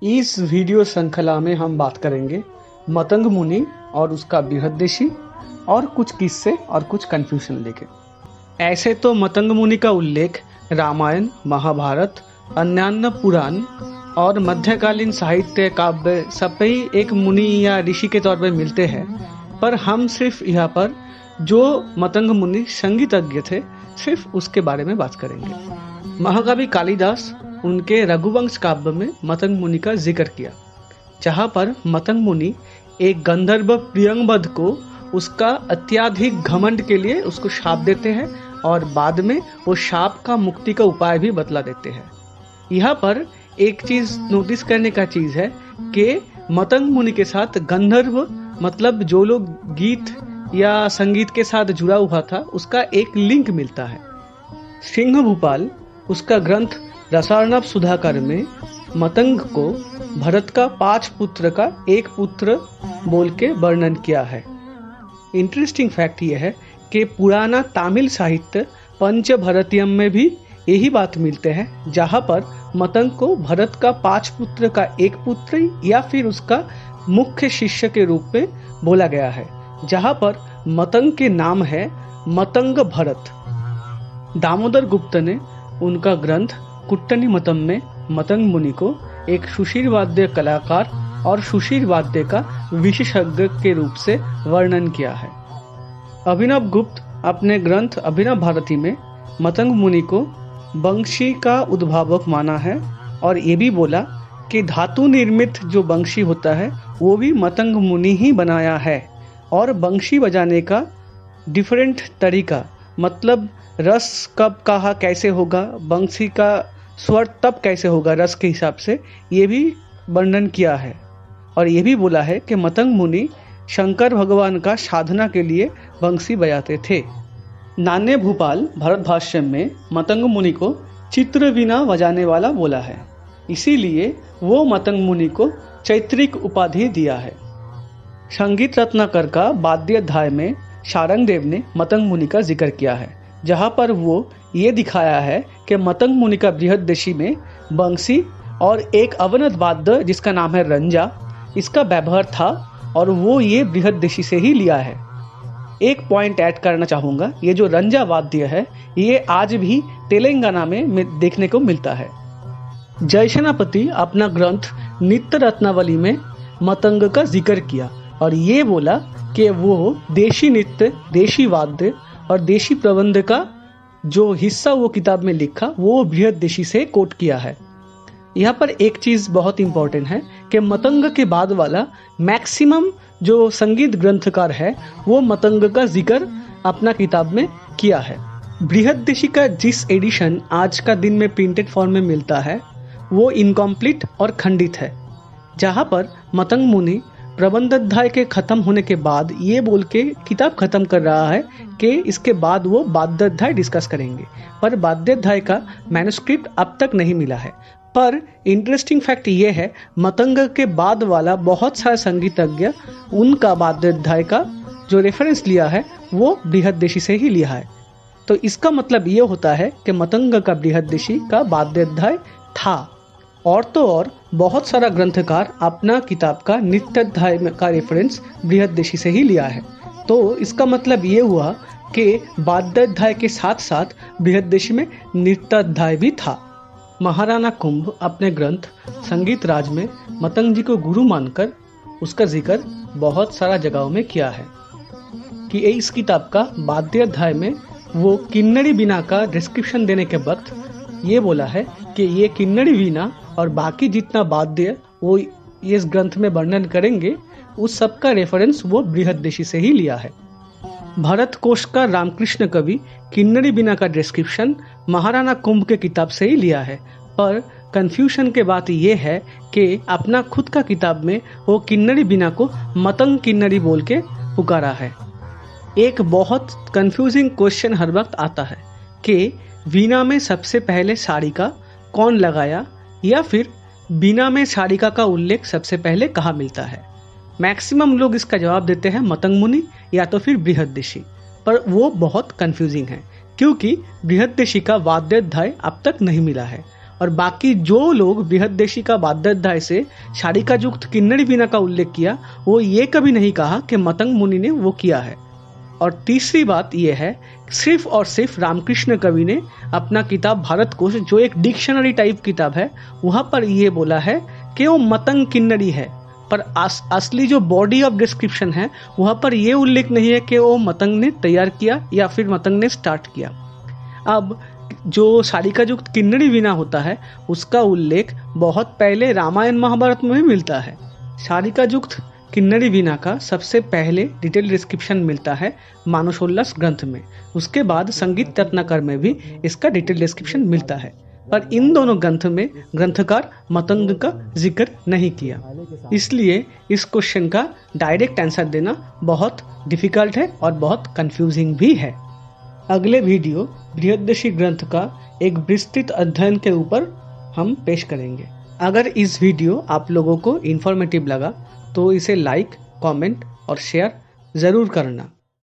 इस वीडियो श्रृंखला में हम बात करेंगे मतंग मुनि और उसका बृहददेशी और कुछ किस्से और कुछ कन्फ्यूजन लेके। ऐसे तो मतंग मुनि का उल्लेख रामायण, महाभारत, अन्यान्य पुराण और मध्यकालीन साहित्य काव्य सब पे ही एक मुनि या ऋषि के तौर पर मिलते हैं, पर हम सिर्फ यहाँ पर जो मतंग मुनि संगीतज्ञ थे सिर्फ उसके बारे में बात करेंगे। महाकवि कालिदास उनके रघुवंश काव्य में मतंग मुनि का जिक्र किया, जहाँ पर मतंग मुनि एक गंधर्व प्रियंवद को उसका अत्याधिक घमंड के लिए उसको शाप देते हैं और बाद में वो शाप का मुक्ति का उपाय भी बतला देते हैं। यहाँ पर एक चीज नोटिस करने का चीज है कि मतंग मुनि के साथ गंधर्व मतलब जो लोग गीत या संगीत के साथ जुड़ा हुआ था उसका एक लिंक मिलता है। सिंह भूपाल उसका ग्रंथ रसार्णव सुधाकर में मतंग को भरत का 5 पुत्र का एक पुत्र बोल के वर्णन किया है। इंटरेस्टिंग फैक्ट यह है कि पुराना तमिल साहित्य पंचभरतियम में भी यही बात मिलते हैं, जहाँ पर मतंग को भरत का 5 पुत्र का एक पुत्र या फिर उसका मुख्य शिष्य के रूप में बोला गया है, जहाँ पर मतंग के नाम है मतंग भरत। दामोदर गुप्त ने उनका ग्रंथ कुट्टनी मतम में मतंग मुनि को एक सुशील वाद्य कलाकार और सुशील वाद्य का विशेषज्ञ के रूप से वर्णन किया है। अभिनव गुप्त अपने ग्रंथ अभिनव भारती में मतंग मुनि को बंशी का उद्भावक माना है और ये भी बोला कि धातु निर्मित जो बंशी होता है वो भी मतंग मुनि ही बनाया है और बंशी बजाने का डिफरेंट तरीका, मतलब रस कब कहाँ कैसे होगा, बंशी का स्वर तब कैसे होगा रस के हिसाब से, ये भी वर्णन किया है। और ये भी बोला है कि मतंग मुनि शंकर भगवान का साधना के लिए बंशी बजाते थे। नान्य भूपाल भरत भाष्य में मतंग मुनि को चित्रवीणा बजाने वाला बोला है, इसीलिए वो मतंग मुनि को चैत्रिक उपाधि दिया है। संगीत रत्नाकर का वाद्याध्याय में शारंगदेव ने मतंग मुनि का जिक्र किया है, जहाँ पर वो ये दिखाया है कि मतंग मुनि का बृहददेशी में बंशी और एक अवनत वाद्य जिसका नाम है रंजा, इसका व्यवहार था और वो ये बृहददेशी से ही लिया है। एक पॉइंट ऐड करना चाहूँगा, ये जो रंजा वाद्य है ये आज भी तेलंगाना में देखने को मिलता है। जयसेनापति अपना ग्रंथ नित्य रत्नावली में मतंग का जिक्र किया और ये बोला कि वो देशी नृत्य, देशी वाद्य और देशी प्रबंध का जो हिस्सा वो किताब में लिखा वो बृहददेशी से कोट किया है। यहाँ पर एक चीज़ बहुत इंपॉर्टेंट है कि मतंग के बाद वाला मैक्सिमम जो संगीत ग्रंथकार है वो मतंग का जिक्र अपना किताब में किया है। बृहददेशी का जिस एडिशन आज का दिन में प्रिंटेड फॉर्म में मिलता है वो इनकम्प्लीट और खंडित है, जहाँ पर मतंग मुनि प्रबंधाध्याय के खत्म होने के बाद ये बोल के किताब खत्म कर रहा है कि इसके बाद वो वाद्याध्याय डिस्कस करेंगे, पर वाद्याध्याय का मैन्युस्क्रिप्ट अब तक नहीं मिला है। पर इंटरेस्टिंग फैक्ट ये है मतंग के बाद वाला बहुत सारे संगीतज्ञ उनका वाद्याध्याय का जो रेफरेंस लिया है वो बृहददेशी से ही लिया है। तो इसका मतलब ये होता है कि मतंग का बृहददेशी का वाद्याध्याय था। और तो और बहुत सारा ग्रंथकार अपना किताब का नित्याध्याय का रेफरेंस बृहददेशी से ही लिया है। तो इसका मतलब ये हुआ कि वाद्याध्याय के साथ साथ बृहददेशी में नित्याध्याय भी था। महाराणा कुंभ अपने ग्रंथ संगीत राज में मतंग जी को गुरु मानकर उसका जिक्र बहुत सारा जगहों में किया है कि इस किताब का वाद्याध्याय में वो किन्नरी वीणा का डिस्क्रिप्शन देने के वक्त ये बोला है कि ये किन्नरी वीणा और बाकी जितना वाद्य वो इस ग्रंथ में वर्णन करेंगे उस सब का रेफरेंस वो बृहददेशी से ही लिया है। भरत कोश का रामकृष्ण कवि किन्नरी वीणा का डिस्क्रिप्शन महाराणा कुंभ के किताब से ही लिया है, पर कंफ्यूजन के बात ये है कि अपना खुद का किताब में वो किन्नरी वीणा को मतंग किन्नरी बोल के पुकारा है। एक बहुत कंफ्यूजिंग क्वेश्चन हर वक्त आता है कि वीणा में सबसे पहले सारिका कौन लगाया या फिर वीणा में सारिका का उल्लेख सबसे पहले कहाँ मिलता है। मैक्सिमम लोग इसका जवाब देते हैं मतंग मुनि या तो फिर बृहददेशी, पर वो बहुत कंफ्यूजिंग है क्योंकि बृहददेशी का वाद्याध्याय अब तक नहीं मिला है और बाकी जो लोग बृहद्देशिका वाद्याध्याय से शारिकायुक्त किन्नरी वीणा का उल्लेख किया वो ये कभी नहीं कहा कि मतंग मुनि ने वो किया है। और तीसरी बात यह है, सिर्फ और सिर्फ रामकृष्ण कवि ने अपना किताब भारत कोश, जो एक डिक्शनरी टाइप किताब है, वहाँ पर ये बोला है कि वो मतंग किन्नरी है, पर असली जो बॉडी ऑफ डिस्क्रिप्शन है वहाँ पर ये उल्लेख नहीं है कि वो मतंग ने तैयार किया या फिर मतंग ने स्टार्ट किया। अब जो शारिकायुक्त किन्नरी वीणा होता है उसका उल्लेख बहुत पहले रामायण महाभारत में भी मिलता है। शारिकायुक्त किन्नरी वीणा का सबसे पहले डिटेल डिस्क्रिप्शन मिलता है मानसोल्लास ग्रंथ में, उसके बाद संगीत रत्नाकर में भी इसका डिटेल डिस्क्रिप्शन मिलता है, पर इन दोनों ग्रंथ में ग्रंथकार मतंग का जिक्र नहीं किया। इसलिए इस क्वेश्चन का डायरेक्ट आंसर देना बहुत डिफिकल्ट है और बहुत कंफ्यूजिंग भी है। अगले वीडियो बृहद्देशी ग्रंथ का एक विस्तृत अध्ययन के ऊपर हम पेश करेंगे। अगर इस वीडियो आप लोगों को इन्फॉर्मेटिव लगा तो इसे लाइक, कमेंट और शेयर ज़रूर करना।